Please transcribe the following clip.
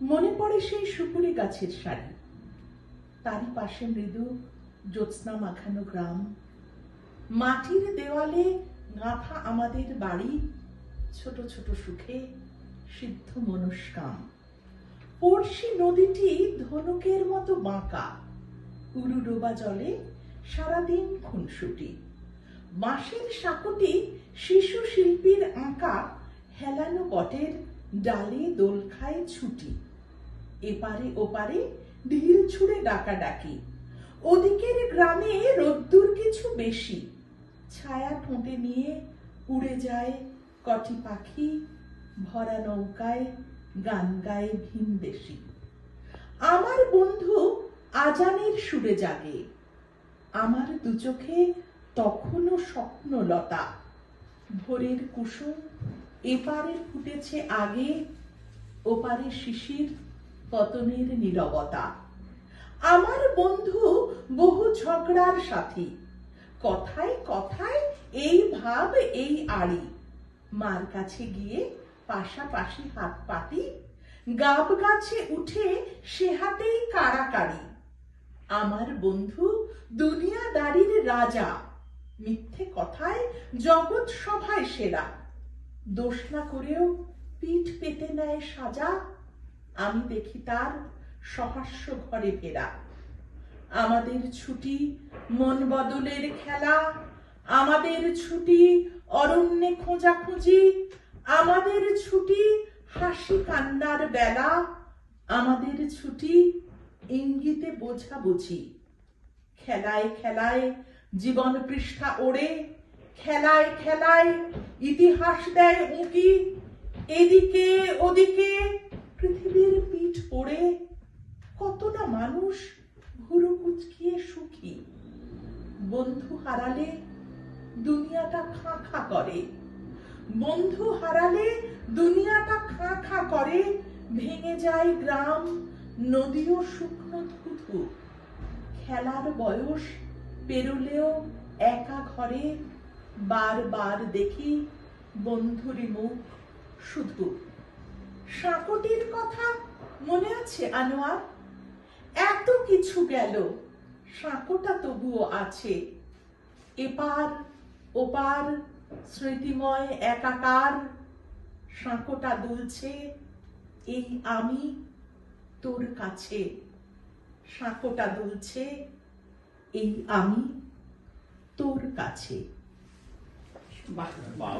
মনে পড়ে সেই সুপুরি গাছের সারি, তারই পাশে মৃদু জ্যোৎস্না মাখানো গ্রাম, মাটির দেওয়ালে গাঁথা আমাদের বাড়ি, ছোট ছোট সুখে সিদ্ধ মনস্কাম। পড়শি নদীটি ধনুকের মতো বাঁকা, উরু ডোবা জলে সারাদিন খুনসুটি। বাঁশের সাঁকোটি শিশু শিল্পীর আঁকা, হেলানো বটের ডালে দোল খায় ছুটি। এপারে ওপারে ঢিল ছুঁড়ে ডাকাডাকি, ওদিকের গ্রামে রোদ্দুর কিছু বেশি, ছায়া ঠোঁটে নিয়ে উড়ে যায় কটি পাখি, ভরা নৌকায় গান গায় ভিনদেশী। আমার বন্ধু আজানের সুরে জাগে, আমার দু চোখে তখনও স্বপ্নলতা। ভোরের কুসুম এপারে ফুটেছে আগে, ওপারে শিশির পতনের নীরবতা। আমার বন্ধু বহু ঝগড়ার সাথী, কথায় কথায় এই ভাব এই আড়ি। মার কাছে গিয়ে পাশাপাশি হাত পাতি, গাব গাছে উঠে সে হাতেই কাড়াকাড়ি। আমার বন্ধু দুনিয়াদারির রাজা, মিথ্যে কথায় জগৎ সভায় সেরা। দোষ না করেও পিঠ পেতে নেয় সাজা, আমি দেখি তার সহাস্য ঘরে ফেরা। আমাদের ছুটি মন বদলের খেলা, আমাদের ছুটি অরণ্যে খোঁজাখুঁজি, আমাদের ছুটি হাসি কান্নার বেলা, আমাদের ছুটি ইঙ্গিতে বোঝাবুঝি। খেলায় খেলায় জীবন পৃষ্ঠা ওড়ে, খেলায় খেলায় ইতিহাস দেয় উঁকি। এদিকে ওদিকে পৃথিবীর পিঠ পড়ে, কত না মানুষ ভুরু কুচকিয়ে সুখী। বন্ধু হারালে দুনিয়াটা খাঁ খাঁ করে, বন্ধু হারালে দুনিয়াটা খাঁ খাঁ করে। ভেঙে যায় গ্রাম, নদীও শুকনো ধুধু। খেলার বয়স পেরোলেও একা ঘরে, বারবার দেখি বন্ধুরি মুখ শুধু। সাঁকোটির কথা মনে আছে আনোয়ার? এত কিছু গেল, সাঁকোটা তবুও আছে। এপার ওপার স্মৃতিময় একাকার, সাঁকোটা দুলছে এই আমি তোর কাছে। সাঁকোটা দুলছে এই আমি তোর কাছে। বাহ।